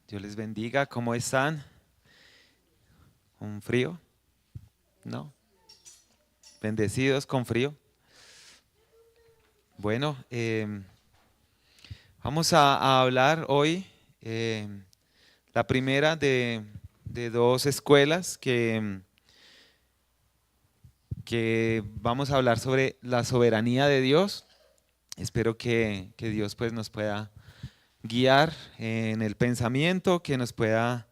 Dios les bendiga. ¿Cómo están? ¿Con frío? ¿No? ¿Bendecidos con frío? Bueno, vamos a hablar hoy la primera de dos escuelas que vamos a hablar sobre la soberanía de Dios. Espero que Dios pues nos pueda guiar en el pensamiento, que nos pueda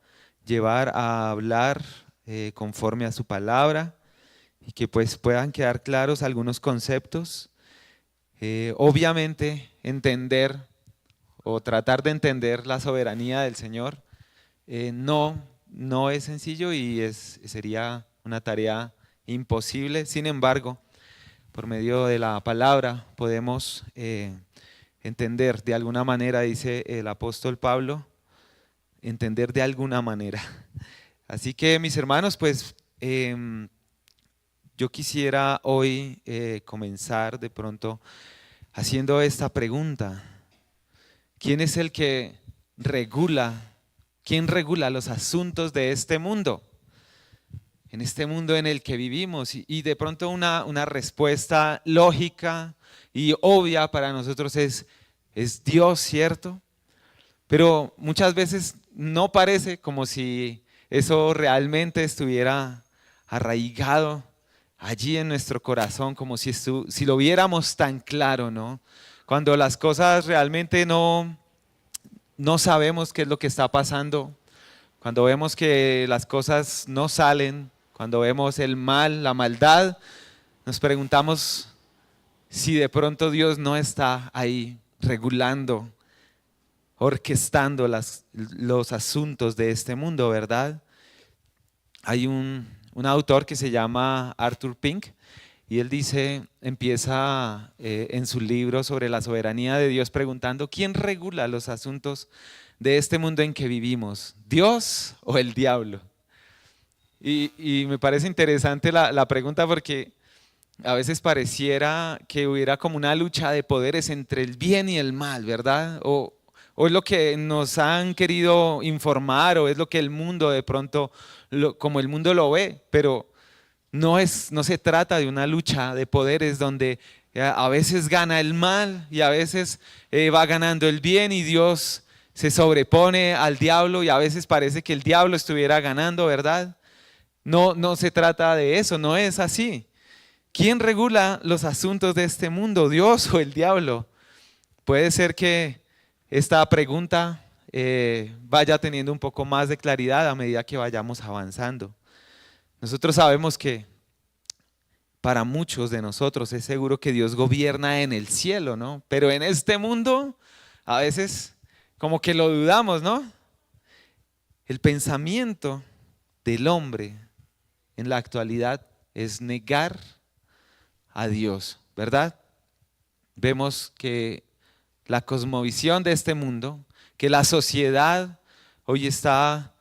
llevar a hablar conforme a su palabra y que pues puedan quedar claros algunos conceptos. Obviamente entender o tratar de entender la soberanía del Señor no es sencillo y sería una tarea imposible. Sin embargo, por medio de la palabra podemos entender de alguna manera, dice el apóstol Pablo, entender de alguna manera. Así que mis hermanos, pues yo quisiera hoy comenzar de pronto haciendo esta pregunta. ¿Quién es el que regula? ¿Quién regula los asuntos de este mundo? En este mundo en el que vivimos. Y de pronto una respuesta lógica y obvia para nosotros es Dios, ¿cierto? Pero muchas veces no parece como si eso realmente estuviera arraigado allí en nuestro corazón, como si lo viéramos tan claro, ¿no? Cuando las cosas realmente no sabemos qué es lo que está pasando, cuando vemos que las cosas no salen, cuando vemos el mal, la maldad, nos preguntamos si de pronto Dios no está ahí regulando, orquestando los asuntos de este mundo, ¿verdad? Hay un autor que se llama Arthur Pink y él empieza en su libro sobre la soberanía de Dios preguntando: ¿quién regula los asuntos de este mundo en que vivimos? ¿Dios o el diablo? Y me parece interesante la pregunta porque a veces pareciera que hubiera como una lucha de poderes entre el bien y el mal, ¿verdad? O es lo que nos han querido informar, o es lo que el mundo de pronto, como el mundo lo ve, pero no se trata de una lucha de poderes donde a veces gana el mal y a veces va ganando el bien y Dios se sobrepone al diablo y a veces parece que el diablo estuviera ganando, ¿verdad? No se trata de eso, no es así. ¿Quién regula los asuntos de este mundo, Dios o el diablo? Puede ser que esta pregunta vaya teniendo un poco más de claridad a medida que vayamos avanzando. Nosotros sabemos que para muchos de nosotros es seguro que Dios gobierna en el cielo, ¿no? Pero en este mundo a veces como que lo dudamos, ¿no? El pensamiento del hombre en la actualidad es negar a Dios, ¿verdad? Vemos que la cosmovisión de este mundo, que la sociedad hoy está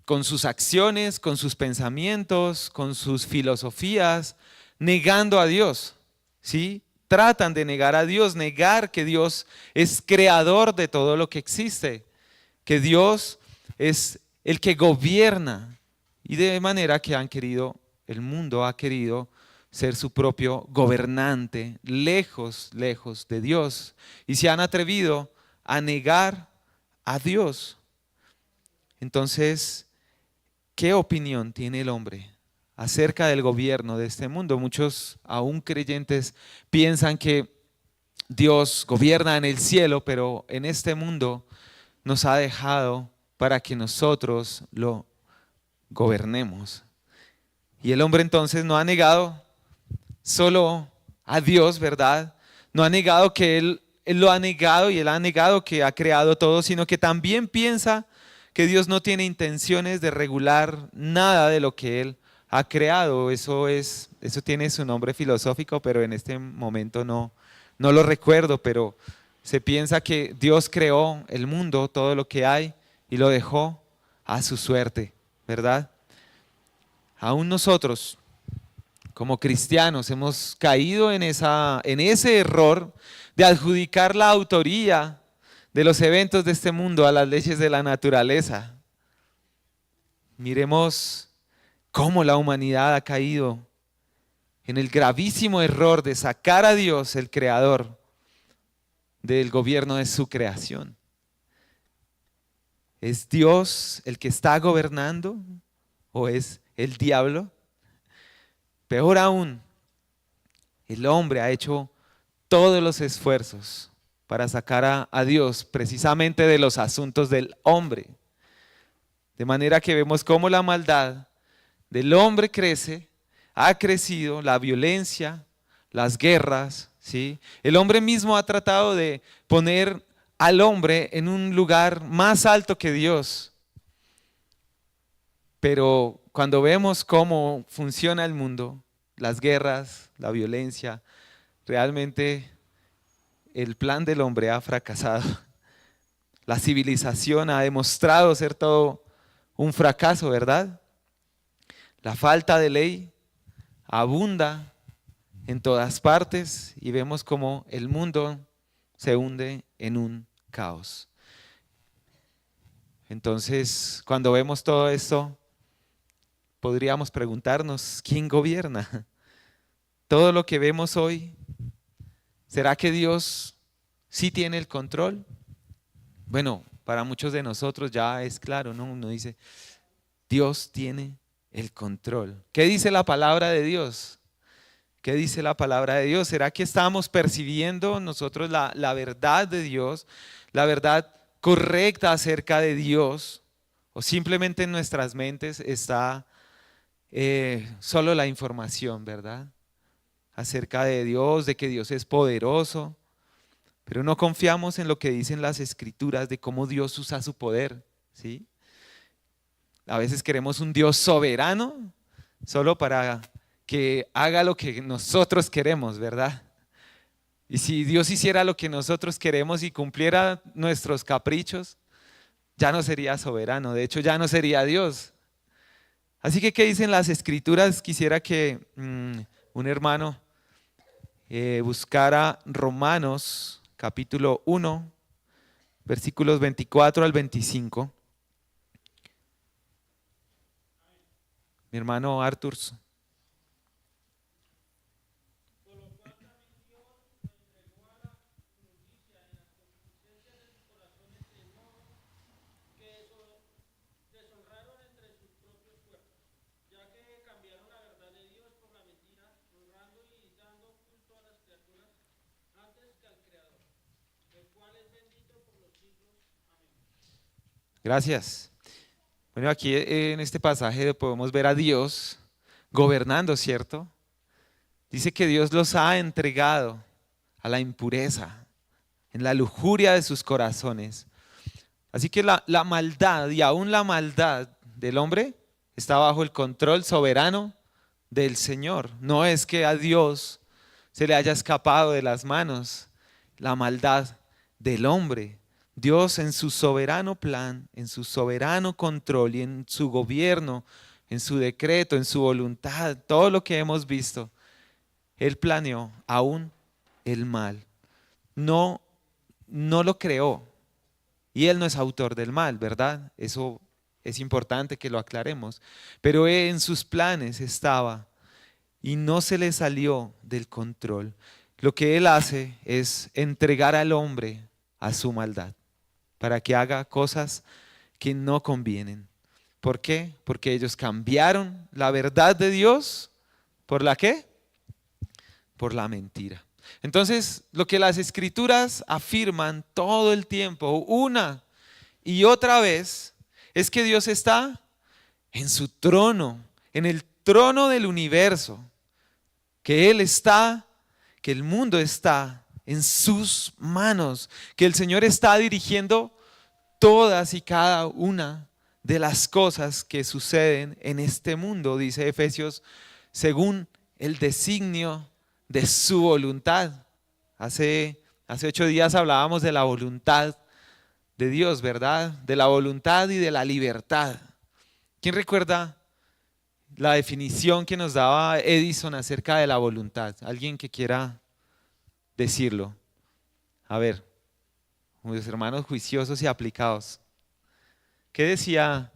con sus acciones, con sus pensamientos, con sus filosofías, negando a Dios, ¿sí? Tratan de negar a Dios, negar que Dios es creador de todo lo que existe, que Dios es el que gobierna, y de manera que el mundo ha querido ser su propio gobernante, lejos de Dios, y se han atrevido a negar a Dios. Entonces, ¿qué opinión tiene el hombre acerca del gobierno de este mundo? Muchos, aún creyentes, piensan que Dios gobierna en el cielo, pero en este mundo nos ha dejado para que nosotros lo gobernemos. Y el hombre entonces no ha negado solo a Dios, ¿verdad? No ha negado que Él lo ha negado y Él ha negado que ha creado todo, sino que también piensa que Dios no tiene intenciones de regular nada de lo que Él ha creado. Eso tiene su nombre filosófico, pero en este momento no lo recuerdo, pero se piensa que Dios creó el mundo, todo lo que hay, y lo dejó a su suerte, ¿verdad? Aún nosotros, como cristianos, hemos caído en ese error de adjudicar la autoría de los eventos de este mundo a las leyes de la naturaleza. Miremos cómo la humanidad ha caído en el gravísimo error de sacar a Dios, el creador, del gobierno de su creación. ¿Es Dios el que está gobernando o es el diablo? Peor aún, el hombre ha hecho todos los esfuerzos para sacar a Dios precisamente de los asuntos del hombre. De manera que vemos cómo la maldad del hombre crece, ha crecido, la violencia, las guerras, ¿sí? El hombre mismo ha tratado de poner al hombre en un lugar más alto que Dios. Pero cuando vemos cómo funciona el mundo, las guerras, la violencia, realmente el plan del hombre ha fracasado. La civilización ha demostrado ser todo un fracaso, ¿verdad? La falta de ley abunda en todas partes y vemos cómo el mundo se hunde en un caos. Entonces, cuando vemos todo esto, podríamos preguntarnos, ¿quién gobierna? Todo lo que vemos hoy, ¿será que Dios sí tiene el control? Bueno, para muchos de nosotros ya es claro, ¿no? Uno dice, Dios tiene el control. ¿Qué dice la palabra de Dios? ¿Qué dice la palabra de Dios? ¿Será que estamos percibiendo nosotros la verdad de Dios, la verdad correcta acerca de Dios? ¿O simplemente en nuestras mentes está solo la información, verdad? Acerca de Dios, de que Dios es poderoso, pero no confiamos en lo que dicen las Escrituras de cómo Dios usa su poder, ¿sí? A veces queremos un Dios soberano solo para que haga lo que nosotros queremos, ¿verdad? Y si Dios hiciera lo que nosotros queremos y cumpliera nuestros caprichos, ya no sería soberano, de hecho ya no sería Dios. Así que, ¿qué dicen las Escrituras? Quisiera que un hermano buscara Romanos capítulo 1, versículos 24 al 25. Mi hermano Arthur. Gracias. Bueno, aquí en este pasaje podemos ver a Dios gobernando, ¿cierto? Dice que Dios los ha entregado a la impureza, en la lujuria de sus corazones. Así que la maldad y aún la maldad del hombre está bajo el control soberano del Señor. No es que a Dios se le haya escapado de las manos la maldad del hombre. Dios en su soberano plan, en su soberano control y en su gobierno, en su decreto, en su voluntad, todo lo que hemos visto, Él planeó aún el mal. No, no lo creó. Y Él no es autor del mal, ¿verdad? Eso es importante que lo aclaremos. Pero en sus planes estaba y no se le salió del control. Lo que Él hace es entregar al hombre a su maldad para que haga cosas que no convienen. ¿Por qué? Porque ellos cambiaron la verdad de Dios ¿por la qué? Por la mentira. Entonces, lo que las Escrituras afirman todo el tiempo, una y otra vez, es que Dios está en su trono, en el trono del universo, que Él está, que el mundo está en sus manos, que el Señor está dirigiendo todas y cada una de las cosas que suceden en este mundo, dice Efesios, según el designio de su voluntad. Hace 8 días hablábamos de la voluntad de Dios, ¿verdad? De la voluntad y de la libertad. ¿Quién recuerda la definición que nos daba Edison acerca de la voluntad? ¿Alguien que quiera decirlo? A ver, mis hermanos juiciosos y aplicados. ¿Qué decía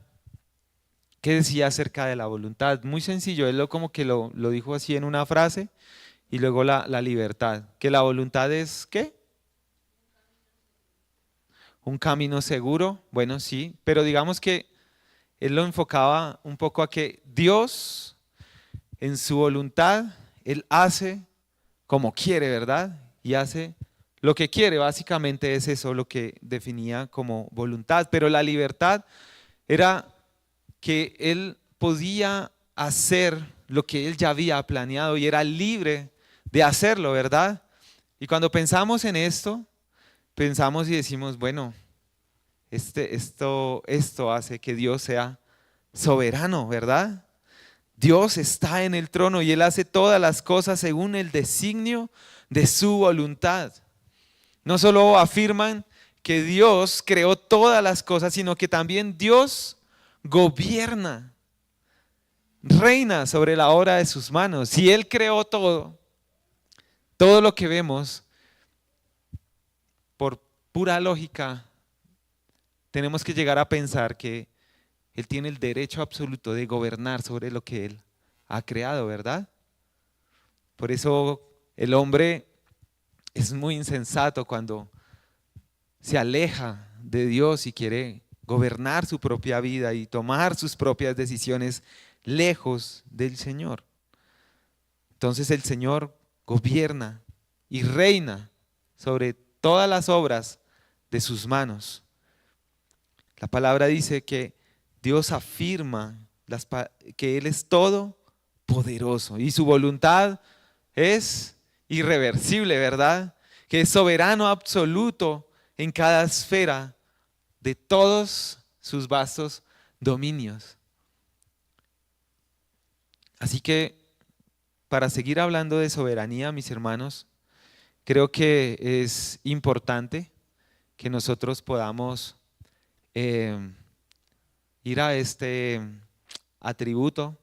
acerca de la voluntad? Muy sencillo, él como que lo dijo así en una frase y luego la libertad. Que la voluntad es, ¿qué? Un camino seguro, bueno, sí, pero digamos que él lo enfocaba un poco a que Dios en su voluntad, Él hace como quiere, ¿verdad? Y hace lo que quiere, básicamente es eso lo que definía como voluntad, pero la libertad era que Él podía hacer lo que Él ya había planeado y era libre de hacerlo, ¿verdad? Y cuando pensamos en esto, pensamos y decimos, bueno, esto hace que Dios sea soberano, ¿verdad? Dios está en el trono y Él hace todas las cosas según el designio de su voluntad. No solo afirman que Dios creó todas las cosas, sino que también Dios gobierna, reina sobre la obra de sus manos. Si Él creó todo lo que vemos, por pura lógica, tenemos que llegar a pensar que Él tiene el derecho absoluto de gobernar sobre lo que Él ha creado, ¿verdad? Por eso el hombre es muy insensato cuando se aleja de Dios y quiere gobernar su propia vida y tomar sus propias decisiones lejos del Señor. Entonces el Señor gobierna y reina sobre todas las obras de sus manos. La palabra dice que Dios afirma que Él es todopoderoso y su voluntad es irreversible, ¿verdad? Que es soberano absoluto en cada esfera de todos sus vastos dominios. Así que para seguir hablando de soberanía, mis hermanos, creo que es importante que nosotros podamos ir a este atributo,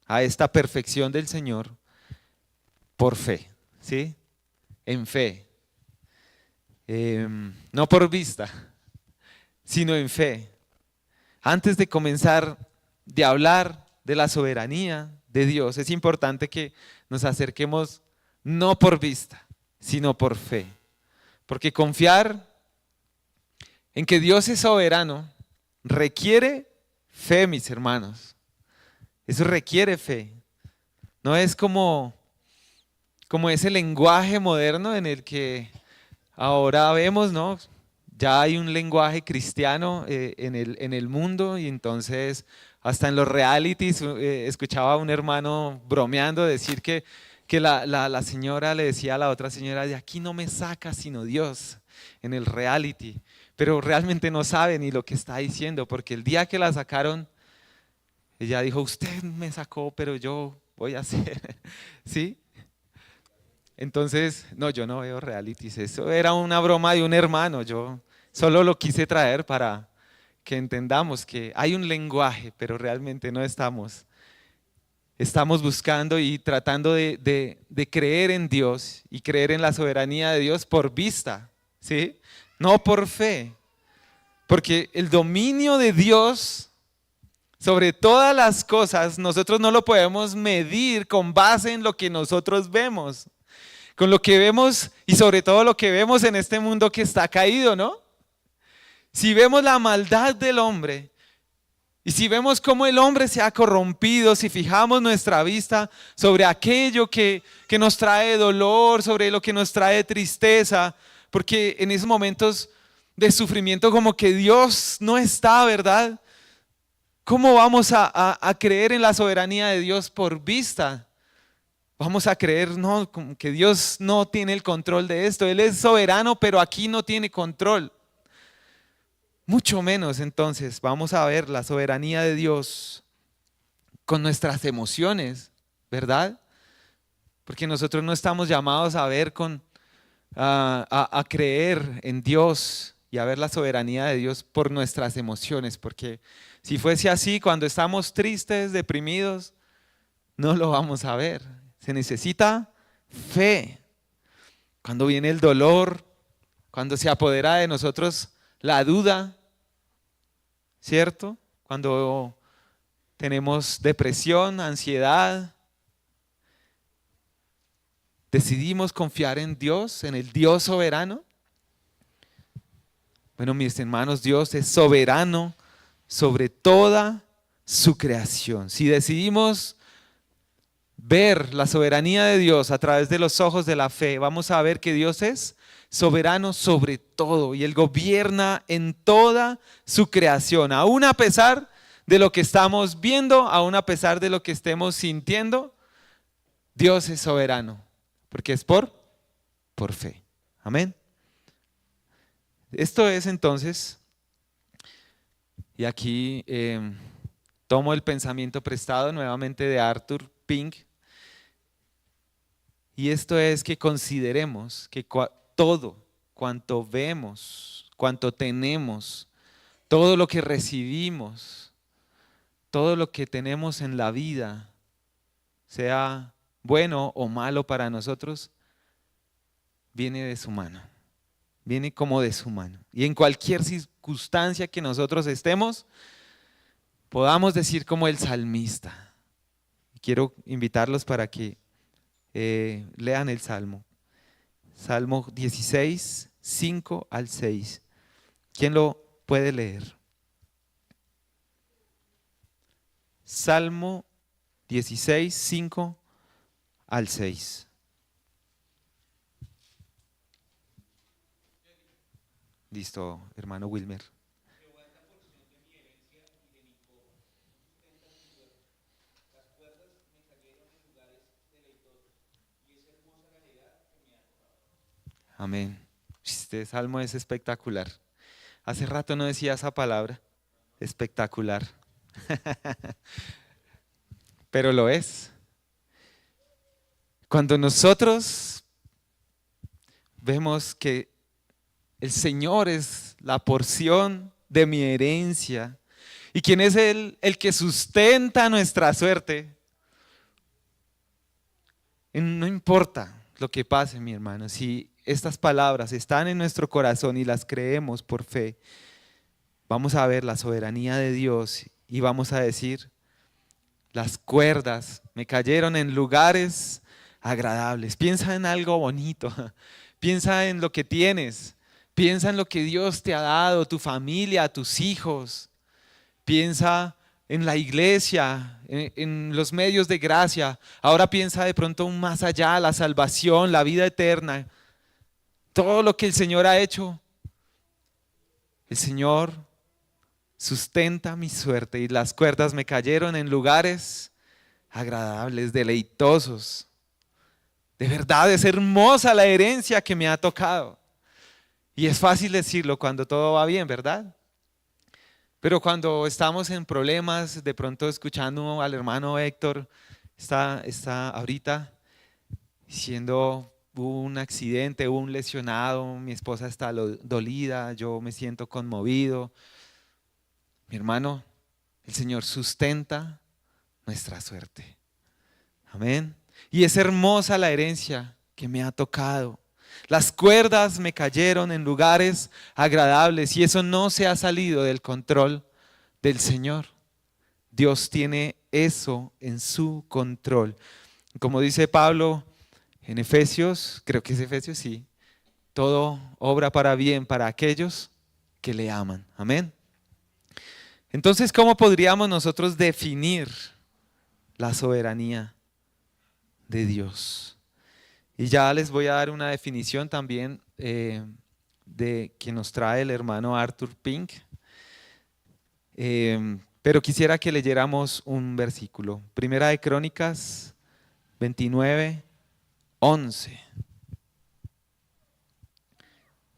a esta perfección del Señor por fe, ¿sí? En fe. No por vista, sino en fe. Antes de comenzar de hablar de la soberanía de Dios, es importante que nos acerquemos no por vista, sino por fe. Porque confiar en que Dios es soberano requiere fe, mis hermanos. Eso requiere fe. No es como ese lenguaje moderno en el que ahora vemos, ¿no? Ya hay un lenguaje cristiano en el mundo y entonces hasta en los realities escuchaba a un hermano bromeando decir que la señora le decía a la otra señora, de aquí no me saca sino Dios en el reality, pero realmente no sabe ni lo que está diciendo, porque el día que la sacaron, ella dijo, usted me sacó, pero yo voy a hacer, ¿sí? Entonces, no, yo no veo realities, eso era una broma de un hermano, yo solo lo quise traer para que entendamos que hay un lenguaje, pero realmente no estamos buscando y tratando de creer en Dios y creer en la soberanía de Dios por vista, ¿sí? No por fe, porque el dominio de Dios sobre todas las cosas nosotros no lo podemos medir con base en lo que nosotros vemos, con lo que vemos y sobre todo lo que vemos en este mundo que está caído, ¿no? Si vemos la maldad del hombre y si vemos cómo el hombre se ha corrompido, si fijamos nuestra vista sobre aquello que nos trae dolor, sobre lo que nos trae tristeza, porque en esos momentos de sufrimiento como que Dios no está, ¿verdad? ¿Cómo vamos a creer en la soberanía de Dios por vista? Vamos a creer, no, como que Dios no tiene el control de esto. Él es soberano, pero aquí no tiene control. Mucho menos entonces vamos a ver la soberanía de Dios con nuestras emociones, ¿verdad? Porque nosotros no estamos llamados a ver a creer en Dios y a ver la soberanía de Dios por nuestras emociones, porque si fuese así, cuando estamos tristes, deprimidos, no lo vamos a ver. Se necesita fe. Cuando viene el dolor, cuando se apodera de nosotros la duda, ¿cierto? Cuando tenemos depresión, ansiedad, decidimos confiar en Dios, en el Dios soberano. Bueno, mis hermanos, Dios es soberano sobre toda su creación. Si decidimos ver la soberanía de Dios a través de los ojos de la fe, vamos a ver que Dios es soberano sobre todo y Él gobierna en toda su creación, aún a pesar de lo que estamos viendo, aún a pesar de lo que estemos sintiendo. Dios es soberano, porque es por fe. Amén. Esto es entonces, y aquí tomo el pensamiento prestado nuevamente de Arthur Pink, y esto es que consideremos que todo cuanto vemos, cuanto tenemos, todo lo que recibimos, todo lo que tenemos en la vida, sea bueno o malo para nosotros, viene de su mano, viene como de su mano. Y en cualquier circunstancia que nosotros estemos, podamos decir como el salmista. Quiero invitarlos para que lean el Salmo. Salmo 16, 5 al 6. ¿Quién lo puede leer? Salmo 16, 5 al 6. Listo, hermano Wilmer. Amén. Este salmo es espectacular. Hace rato no decía esa palabra, espectacular. Pero lo es. Cuando nosotros vemos que el Señor es la porción de mi herencia y quien es el que sustenta nuestra suerte, no importa lo que pase, mi hermano, si estas palabras están en nuestro corazón y las creemos por fe, vamos a ver la soberanía de Dios y vamos a decir, las cuerdas me cayeron en lugares agradables. Piensa en algo bonito, piensa en lo que tienes, piensa en lo que Dios te ha dado, tu familia, tus hijos, piensa en la iglesia, en los medios de gracia. Ahora piensa de pronto aún más allá, la salvación, la vida eterna, todo lo que el Señor ha hecho. El Señor sustenta mi suerte y las cuerdas me cayeron en lugares agradables, deleitosos. De verdad es hermosa la herencia que me ha tocado. Y es fácil decirlo cuando todo va bien, ¿verdad? Pero cuando estamos en problemas, de pronto escuchando al hermano Héctor, está ahorita diciendo, hubo un accidente, hubo un lesionado, mi esposa está dolida, yo me siento conmovido. Mi hermano, el Señor sustenta nuestra suerte. Amén. Y es hermosa la herencia que me ha tocado. Las cuerdas me cayeron en lugares agradables y eso no se ha salido del control del Señor. Dios tiene eso en su control. Como dice Pablo en Efesios, creo que es Efesios, sí, todo obra para bien para aquellos que le aman. Amén. Entonces, ¿cómo podríamos nosotros definir la soberanía de Dios? Y ya les voy a dar una definición también de que nos trae el hermano Arthur Pink. Pero quisiera que leyéramos un versículo. Primera de Crónicas 29, 11.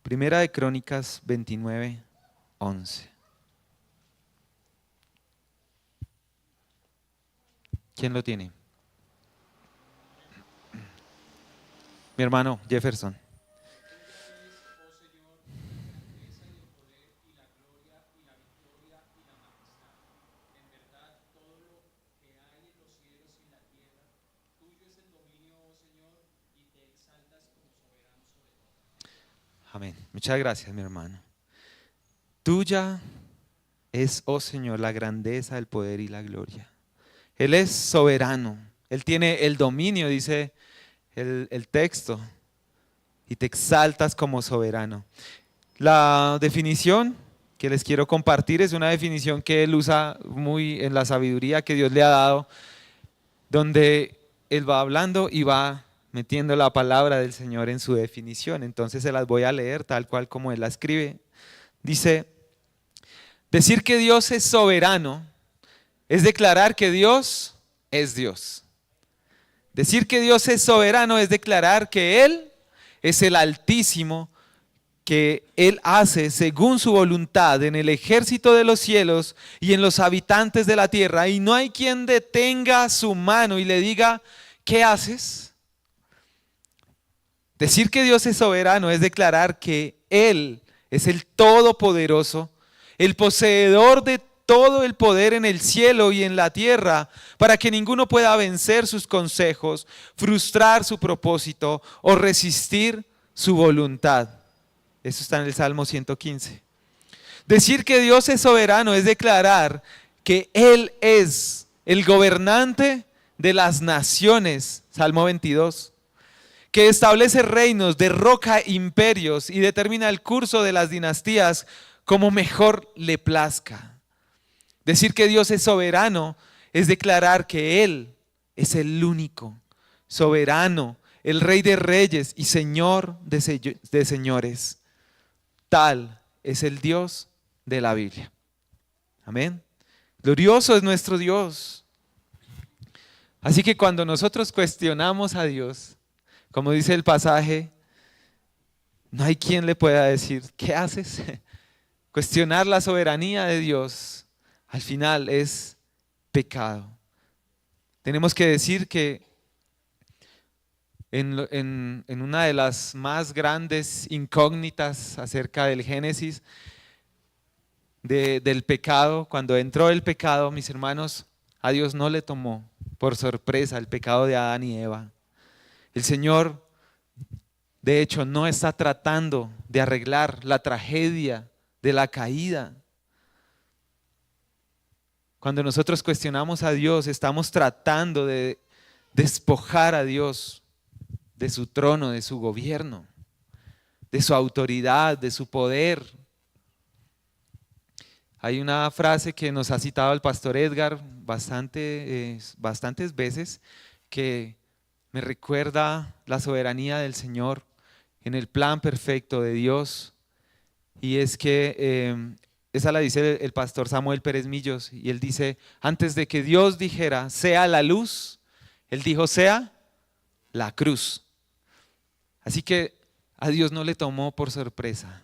Primera de Crónicas 29, 11. ¿Quién lo tiene? Mi hermano Jefferson. Amén. Muchas gracias, mi hermano. Tuya es, oh Señor, la grandeza, el poder y la gloria. Él es soberano. Él tiene el dominio, dice el texto, y te exaltas como soberano. La definición que les quiero compartir es una definición que él usa muy en la sabiduría que Dios le ha dado, donde él va hablando y va metiendo la palabra del Señor en su definición. Entonces se las voy a leer tal cual como él la escribe. Dice: decir que Dios es soberano es declarar que Dios es Dios. Decir que Dios es soberano es declarar que Él es el Altísimo, que Él hace según su voluntad en el ejército de los cielos y en los habitantes de la tierra, y no hay quien detenga su mano y le diga: ¿qué haces? Decir que Dios es soberano es declarar que Él es el Todopoderoso, el poseedor de todo el poder en el cielo y en la tierra, para que ninguno pueda vencer sus consejos, frustrar su propósito o resistir su voluntad. Eso está en el Salmo 115. Decir que Dios es soberano es declarar que Él es el gobernante de las naciones, Salmo 22, que establece reinos, derroca imperios y determina el curso de las dinastías como mejor le plazca. Decir que Dios es soberano es declarar que Él es el único, soberano, el Rey de reyes y Señor de señores. Tal es el Dios de la Biblia. Amén. Glorioso es nuestro Dios. Así que cuando nosotros cuestionamos a Dios, como dice el pasaje, no hay quien le pueda decir: ¿qué haces? Cuestionar la soberanía de Dios al final es pecado. Tenemos que decir que en una de las más grandes incógnitas acerca del Génesis, del pecado, cuando entró el pecado, mis hermanos, a Dios no le tomó por sorpresa el pecado de Adán y Eva. El Señor, de hecho, no está tratando de arreglar la tragedia de la caída. Cuando nosotros cuestionamos a Dios, estamos tratando de despojar a Dios de su trono, de su gobierno, de su autoridad, de su poder. Hay una frase que nos ha citado el pastor Edgar bastantes veces, que me recuerda la soberanía del Señor en el plan perfecto de Dios, y es que esa la dice el pastor Samuel Pérez Millos, y él dice: antes de que Dios dijera sea la luz, Él dijo sea la cruz. Así que a Dios no le tomó por sorpresa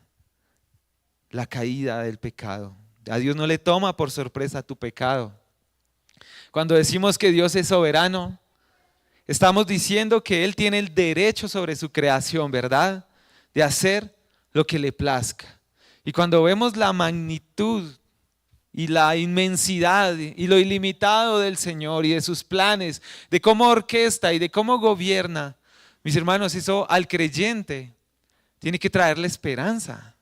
la caída del pecado. A Dios no le toma por sorpresa tu pecado. Cuando decimos que Dios es soberano, estamos diciendo que Él tiene el derecho sobre su creación, ¿verdad? De hacer lo que le plazca. Y cuando vemos la magnitud y la inmensidad y lo ilimitado del Señor y de sus planes, de cómo orquesta y de cómo gobierna, mis hermanos, eso al creyente tiene que traerle esperanza.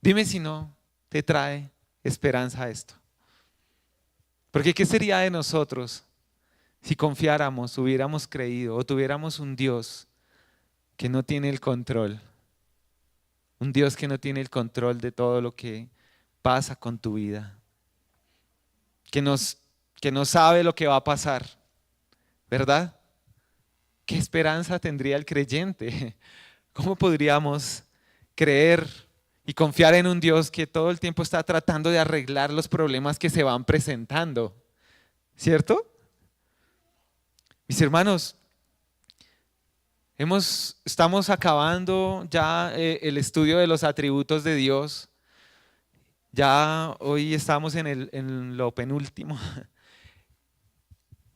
Dime si no te trae esperanza esto. Porque ¿qué sería de nosotros si confiáramos, hubiéramos creído o tuviéramos un Dios que no tiene el control? Un Dios que no tiene el control de todo lo que pasa con tu vida. Que no sabe lo que va a pasar, ¿verdad? ¿Qué esperanza tendría el creyente? ¿Cómo podríamos creer y confiar en un Dios que todo el tiempo está tratando de arreglar los problemas que se van presentando? ¿Cierto? Mis hermanos, estamos acabando ya el estudio de los atributos de Dios. Ya hoy estamos en lo penúltimo.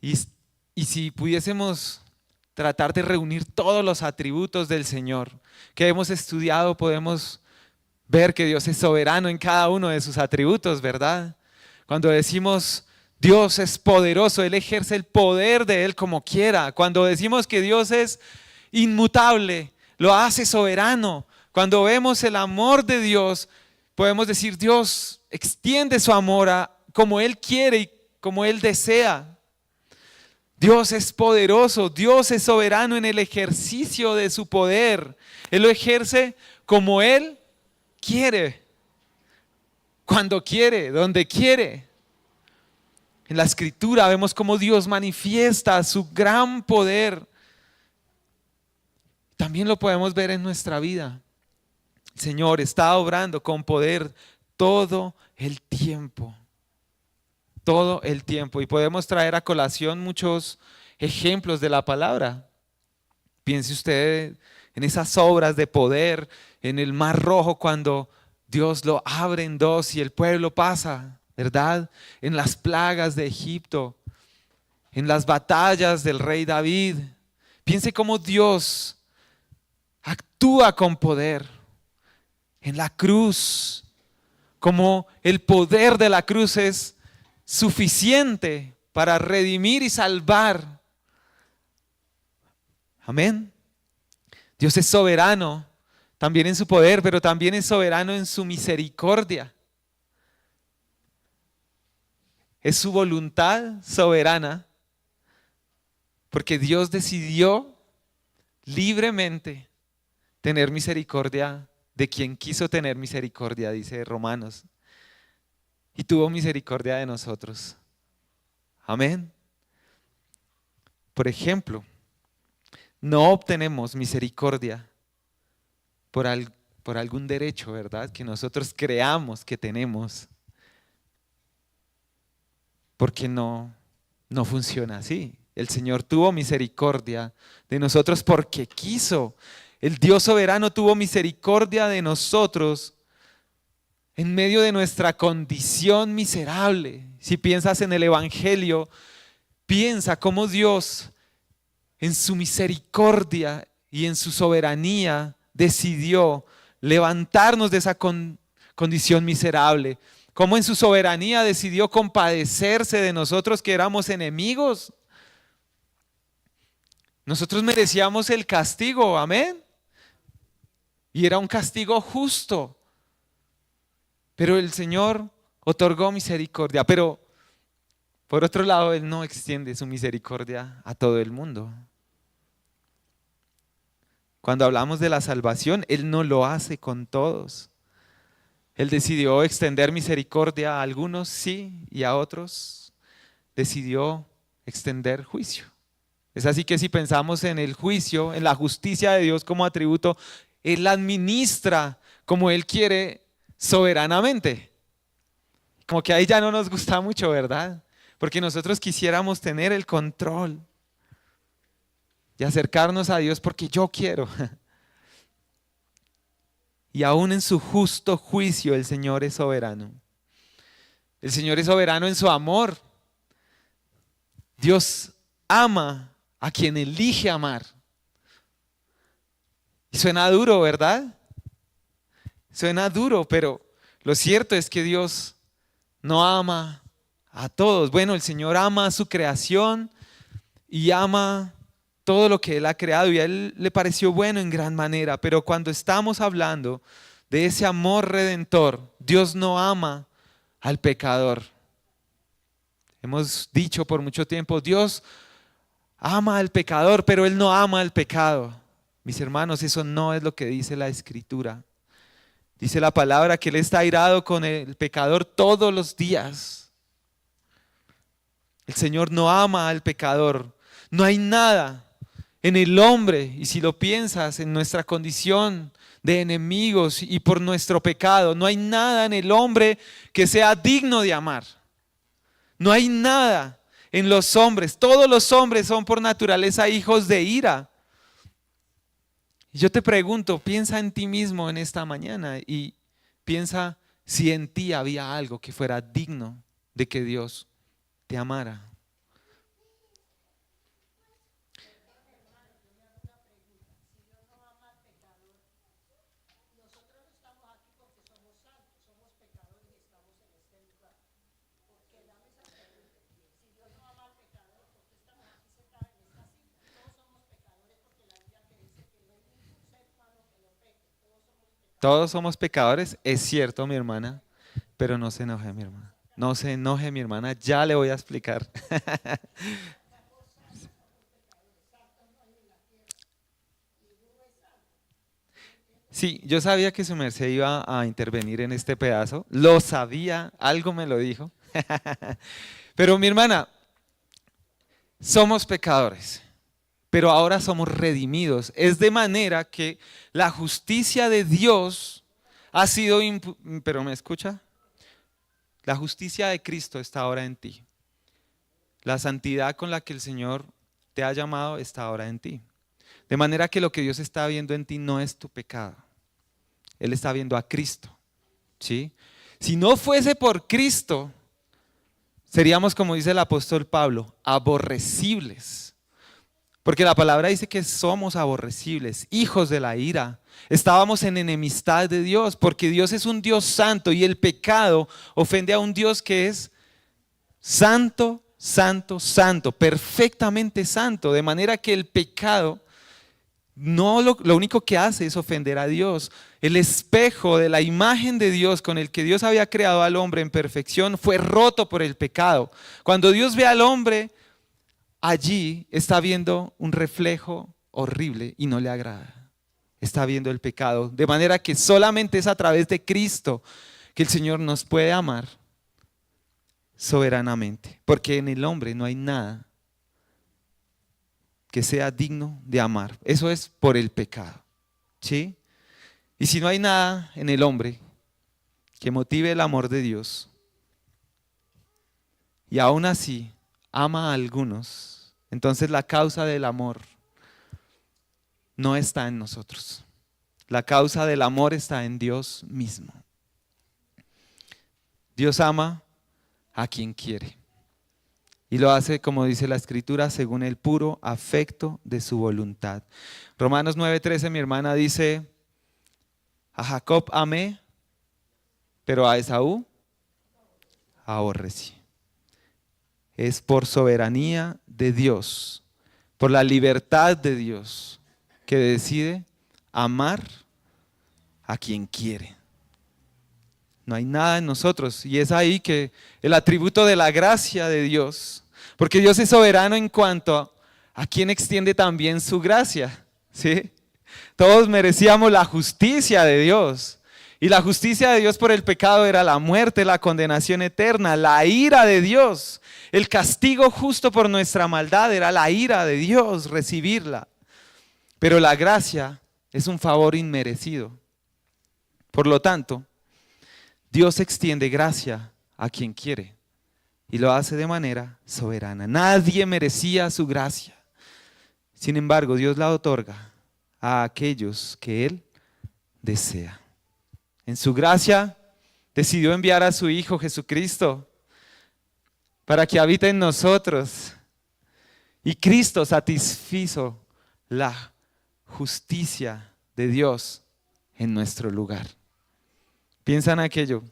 Y si pudiésemos tratar de reunir todos los atributos del Señor que hemos estudiado, podemos ver que Dios es soberano en cada uno de sus atributos, ¿verdad? Cuando decimos Dios es poderoso, Él ejerce el poder de Él como quiera. Cuando decimos que Dios es inmutable, lo hace soberano, Cuando vemos el amor de Dios, podemos decir, Dios extiende su amor como Él quiere y como Él desea. Dios es poderoso, Dios es soberano en el ejercicio de su poder. Él lo ejerce como Él quiere, cuando quiere, donde quiere. En la Escritura vemos cómo Dios manifiesta su gran poder. También lo podemos ver en nuestra vida. El Señor está obrando con poder todo el tiempo. Todo el tiempo. Y podemos traer a colación muchos ejemplos de la palabra. Piense usted en esas obras de poder, en el Mar Rojo cuando Dios lo abre en dos y el pueblo pasa, ¿verdad? En las plagas de Egipto, en las batallas del rey David. Piense cómo Dios actúa con poder en la cruz, como el poder de la cruz es suficiente para redimir y salvar. Amén. Dios es soberano también en su poder, pero también es soberano en su misericordia. Es su voluntad soberana, porque Dios decidió libremente tener misericordia de quien quiso tener misericordia, dice Romanos, y tuvo misericordia de nosotros. Amén. Por ejemplo, no obtenemos misericordia por algún derecho, ¿verdad? Que nosotros creamos que tenemos, porque no funciona así. El Señor tuvo misericordia de nosotros porque quiso. El Dios soberano tuvo misericordia de nosotros en medio de nuestra condición miserable. Si piensas en el Evangelio, piensa cómo Dios en su misericordia y en su soberanía decidió levantarnos de esa condición miserable. Cómo en su soberanía decidió compadecerse de nosotros que éramos enemigos. Nosotros merecíamos el castigo, amén. Y era un castigo justo. Pero el Señor otorgó misericordia. Pero por otro lado, Él no extiende su misericordia a todo el mundo. Cuando hablamos de la salvación, Él no lo hace con todos. Él decidió extender misericordia a algunos, sí, y a otros decidió extender juicio. Es así que si pensamos en el juicio, en la justicia de Dios como atributo, Él la administra como Él quiere soberanamente. Como que ahí ya no nos gusta mucho, ¿verdad? Porque nosotros quisiéramos tener el control y acercarnos a Dios porque yo quiero. Y aún en su justo juicio el Señor es soberano. El Señor es soberano en su amor. Dios ama a quien elige amar. Y suena duro, ¿verdad? Suena duro, pero lo cierto es que Dios no ama a todos. Bueno, el Señor ama a su creación y ama todo lo que Él ha creado y a Él le pareció bueno en gran manera, pero cuando estamos hablando de ese amor redentor, Dios no ama al pecador. Hemos dicho por mucho tiempo, Dios ama al pecador, pero Él no ama al pecado. Mis hermanos, eso no es lo que dice la Escritura. Dice la palabra que Él está airado con el pecador todos los días. El Señor no ama al pecador. No hay nada en el hombre, y si lo piensas, en nuestra condición de enemigos y por nuestro pecado, no hay nada en el hombre que sea digno de amar. No hay nada en los hombres. Todos los hombres son por naturaleza hijos de ira. Y yo te pregunto, piensa en ti mismo en esta mañana y piensa si en ti había algo que fuera digno de que Dios te amara. Todos somos pecadores, es cierto, mi hermana, pero no se enoje, mi hermana. No se enoje, mi hermana, ya le voy a explicar. Sí, yo sabía que su merced iba a intervenir en este pedazo, lo sabía, algo me lo dijo. Pero mi hermana, somos pecadores, pero ahora somos redimidos. Es de manera que la justicia de Dios ha sido, pero ¿me escucha? La justicia de Cristo está ahora en ti. La santidad con la que el Señor te ha llamado está ahora en ti. De manera que lo que Dios está viendo en ti no es tu pecado. Él está viendo a Cristo. ¿Sí? Si no fuese por Cristo, seríamos, como dice el apóstol Pablo, aborrecibles. Porque la palabra dice que somos aborrecibles, hijos de la ira. Estábamos en enemistad de Dios, porque Dios es un Dios santo y el pecado ofende a un Dios que es santo, santo, santo, perfectamente santo. De manera que el pecado no lo único que hace es ofender a Dios. El espejo de la imagen de Dios con el que Dios había creado al hombre en perfección fue roto por el pecado. Cuando Dios ve al hombre, allí está viendo un reflejo horrible y no le agrada. Está viendo el pecado. De manera que solamente es a través de Cristo que el Señor nos puede amar soberanamente. Porque en el hombre no hay nada que sea digno de amar. Eso es por el pecado. ¿Sí? Y si no hay nada en el hombre que motive el amor de Dios, y aún así ama a algunos, entonces la causa del amor no está en nosotros. La causa del amor está en Dios mismo. Dios ama a quien quiere. Y lo hace, como dice la Escritura, según el puro afecto de su voluntad. Romanos 9:13, mi hermana dice, a Jacob amé, pero a Esaú aborrecí. Es por soberanía de Dios, por la libertad de Dios, que decide amar a quien quiere. No hay nada en nosotros, y es ahí que el atributo de la gracia de Dios, porque Dios es soberano en cuanto a quien extiende también su gracia, ¿sí? Todos merecíamos la justicia de Dios, y la justicia de Dios por el pecado era la muerte, la condenación eterna, la ira de Dios. El castigo justo por nuestra maldad era la ira de Dios, recibirla. Pero la gracia es un favor inmerecido. Por lo tanto, Dios extiende gracia a quien quiere y lo hace de manera soberana. Nadie merecía su gracia. Sin embargo, Dios la otorga a aquellos que Él desea. En su gracia decidió enviar a su Hijo Jesucristo para que habite en nosotros. Y Cristo satisfizo la justicia de Dios en nuestro lugar. Piensa en aquello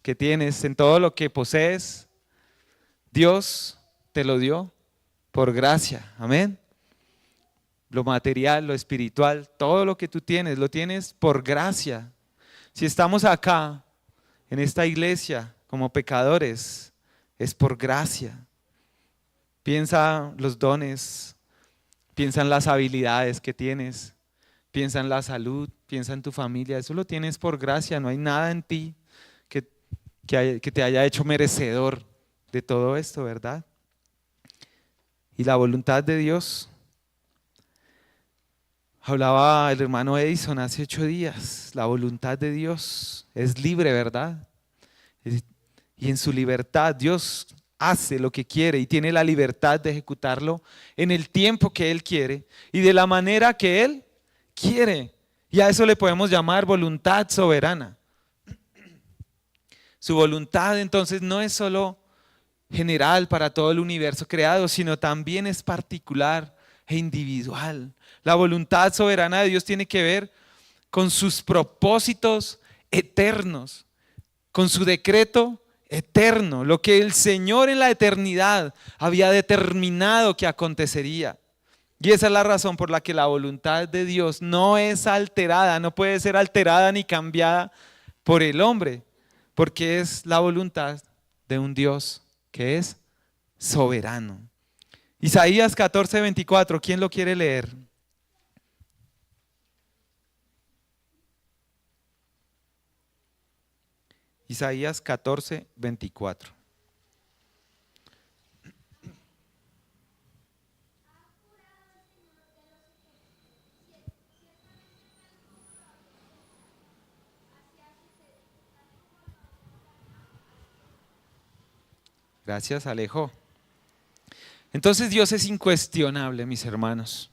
que tienes, en todo lo que posees. Dios te lo dio por gracia. Amén. Lo material, lo espiritual, todo lo que tú tienes, lo tienes por gracia. Si estamos acá, en esta iglesia, como pecadores, es por gracia. Piensa los dones, piensa en las habilidades que tienes, piensa en la salud, piensa en tu familia. Eso lo tienes por gracia, no hay nada en ti que te haya hecho merecedor de todo esto, ¿verdad? Y la voluntad de Dios. Hablaba el hermano Edison hace 8 días, la voluntad de Dios es libre, ¿verdad? Y en su libertad Dios hace lo que quiere y tiene la libertad de ejecutarlo en el tiempo que Él quiere y de la manera que Él quiere. Y a eso le podemos llamar voluntad soberana. Su voluntad entonces no es solo general para todo el universo creado, sino también es particular e individual. La voluntad soberana de Dios tiene que ver con sus propósitos eternos, con su decreto eterno, lo que el Señor en la eternidad había determinado que acontecería. Y esa es la razón por la que la voluntad de Dios no es alterada, no puede ser alterada ni cambiada por el hombre, porque es la voluntad de un Dios que es soberano. Isaías 14:24, ¿quién lo quiere leer? Isaías 14:24. Gracias, Alejo. Entonces Dios es incuestionable, mis hermanos.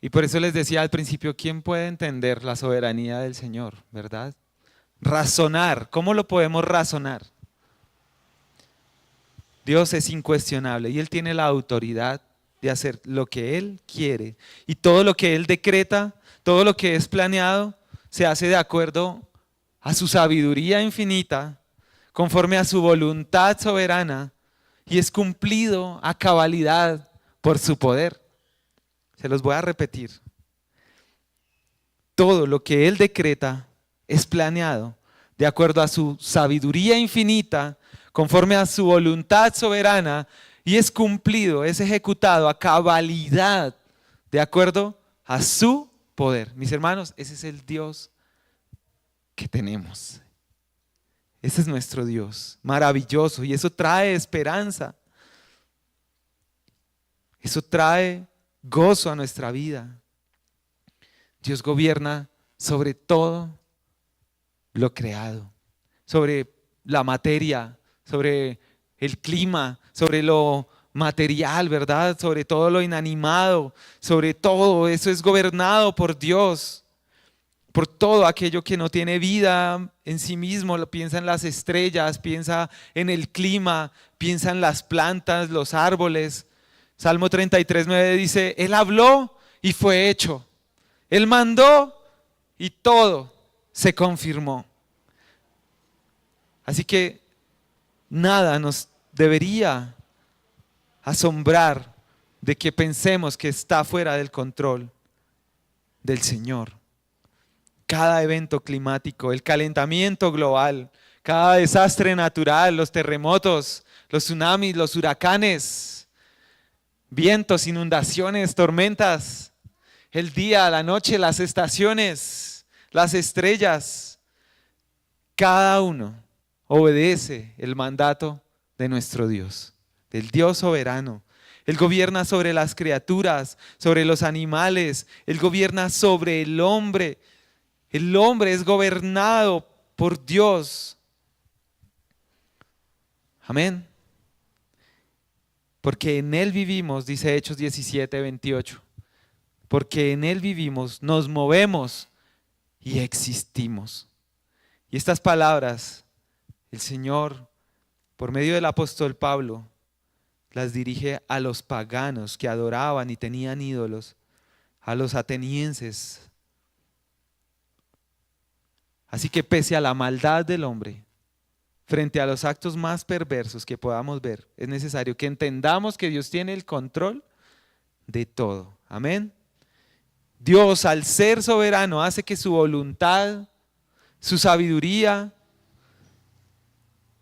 Y por eso les decía al principio, ¿quién puede entender la soberanía del Señor, verdad? Razonar, ¿cómo lo podemos razonar? Dios es incuestionable y Él tiene la autoridad de hacer lo que Él quiere. Y todo lo que Él decreta, todo lo que es planeado, se hace de acuerdo a su sabiduría infinita, conforme a su voluntad soberana, y es cumplido a cabalidad por su poder. Se los voy a repetir. Todo lo que Él decreta es planeado de acuerdo a su sabiduría infinita, conforme a su voluntad soberana, y es cumplido, es ejecutado a cabalidad de acuerdo a su poder. Mis hermanos, ese es el Dios que tenemos. Ese es nuestro Dios, maravilloso, y eso trae esperanza. Eso trae gozo a nuestra vida. Dios gobierna sobre todo lo creado, sobre la materia, sobre el clima, sobre lo material, ¿verdad? Sobre todo lo inanimado, sobre todo eso es gobernado por Dios. Por todo aquello que no tiene vida en sí mismo, piensa en las estrellas, piensa en el clima, piensa en las plantas, los árboles. Salmo 33:9 dice, Él habló y fue hecho. Él mandó y todo se confirmó. Así que nada nos debería asombrar de que pensemos que está fuera del control del Señor. Cada evento climático, el calentamiento global, cada desastre natural, los terremotos, los tsunamis, los huracanes, vientos, inundaciones, tormentas, el día, la noche, las estaciones, las estrellas, cada uno obedece el mandato de nuestro Dios, del Dios soberano. Él gobierna sobre las criaturas, sobre los animales, Él gobierna sobre el hombre. El hombre es gobernado por Dios. Amén. Porque en Él vivimos, dice Hechos 17:28. Porque en Él vivimos, nos movemos y existimos. Y estas palabras, el Señor, por medio del apóstol Pablo, las dirige a los paganos que adoraban y tenían ídolos, a los atenienses. Así que pese a la maldad del hombre, frente a los actos más perversos que podamos ver, es necesario que entendamos que Dios tiene el control de todo. Amén. Dios, al ser soberano, hace que su voluntad, su sabiduría,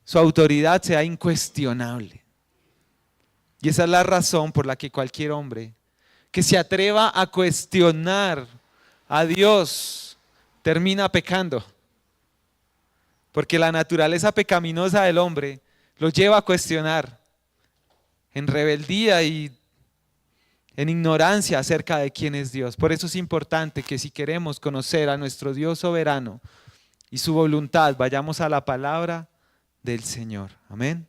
su autoridad sea incuestionable. Y esa es la razón por la que cualquier hombre que se atreva a cuestionar a Dios termina pecando. Porque la naturaleza pecaminosa del hombre lo lleva a cuestionar en rebeldía y en ignorancia acerca de quién es Dios. Por eso es importante que si queremos conocer a nuestro Dios soberano y su voluntad, vayamos a la palabra del Señor. Amén.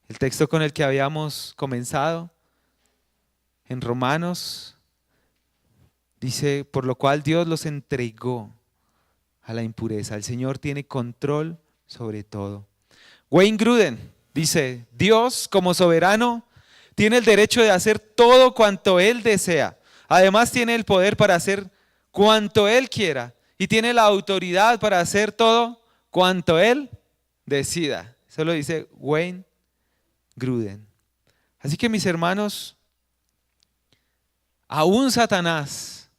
El texto con el que habíamos comenzado en Romanos dice, por lo cual Dios los entregó a la impureza. El Señor tiene control sobre todo. Wayne Grudem dice, Dios como soberano tiene el derecho de hacer todo cuanto Él desea. Además tiene el poder para hacer cuanto Él quiera y tiene la autoridad para hacer todo cuanto Él decida. Eso lo dice Wayne Grudem. Así que mis hermanos, Aún Satanás.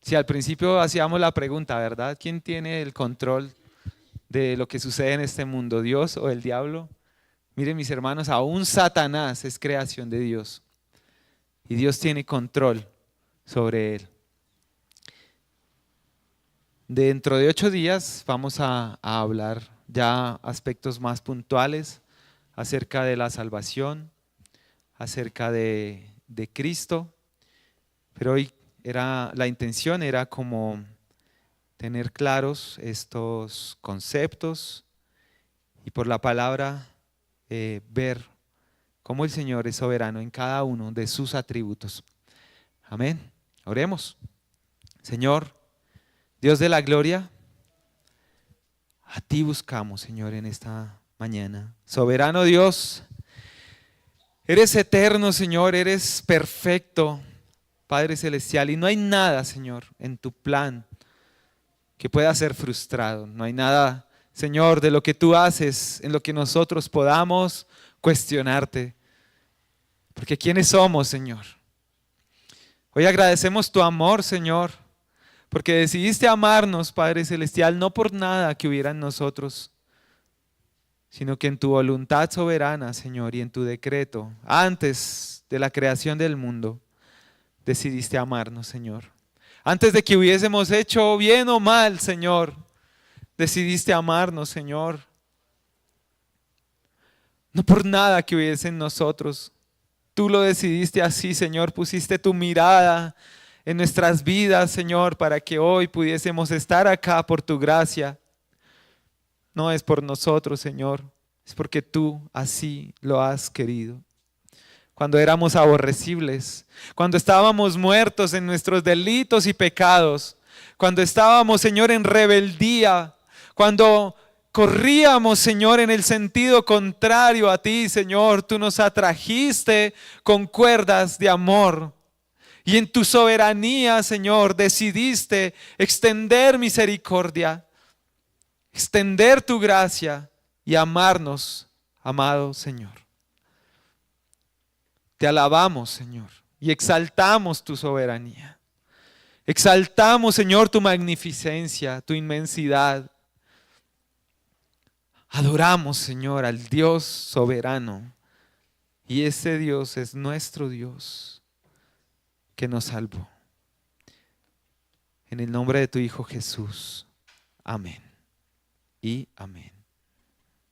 Si al principio hacíamos la pregunta, ¿verdad? ¿Quién tiene el control de lo que sucede en este mundo, Dios o el diablo? Miren mis hermanos, aún Satanás es creación de Dios y Dios tiene control sobre él. Dentro de 8 días vamos a hablar ya aspectos más puntuales acerca de la salvación, acerca de Cristo, pero hoy la intención era como tener claros estos conceptos y por la palabra ver cómo el Señor es soberano en cada uno de sus atributos. Amén. Oremos. Señor, Dios de la gloria, a ti buscamos, Señor, en esta mañana. Soberano Dios, eres eterno, Señor, eres perfecto, Padre Celestial, y no hay nada, Señor, en tu plan que pueda ser frustrado. No hay nada, Señor, de lo que tú haces en lo que nosotros podamos cuestionarte. Porque ¿quiénes somos, Señor? Hoy agradecemos tu amor, Señor, porque decidiste amarnos, Padre Celestial, no por nada que hubiera en nosotros, sino que en tu voluntad soberana, Señor, y en tu decreto, antes de la creación del mundo, decidiste amarnos, Señor. Antes de que hubiésemos hecho bien o mal, Señor, decidiste amarnos, Señor. No por nada que hubiese en nosotros. Tú lo decidiste así, Señor. Pusiste tu mirada en nuestras vidas, Señor, para que hoy pudiésemos estar acá por tu gracia. No es por nosotros, Señor. Es porque tú así lo has querido. Cuando éramos aborrecibles, cuando estábamos muertos en nuestros delitos y pecados, cuando estábamos, Señor, en rebeldía, cuando corríamos, Señor, en el sentido contrario a ti, Señor, tú nos atrajiste con cuerdas de amor. Y en tu soberanía, Señor, decidiste extender misericordia, extender tu gracia y amarnos, amado Señor. Te alabamos, Señor, y exaltamos tu soberanía. Exaltamos, Señor, tu magnificencia, tu inmensidad. Adoramos, Señor, al Dios soberano. Y ese Dios es nuestro Dios que nos salvó. En el nombre de tu Hijo Jesús. Amén. Y amén.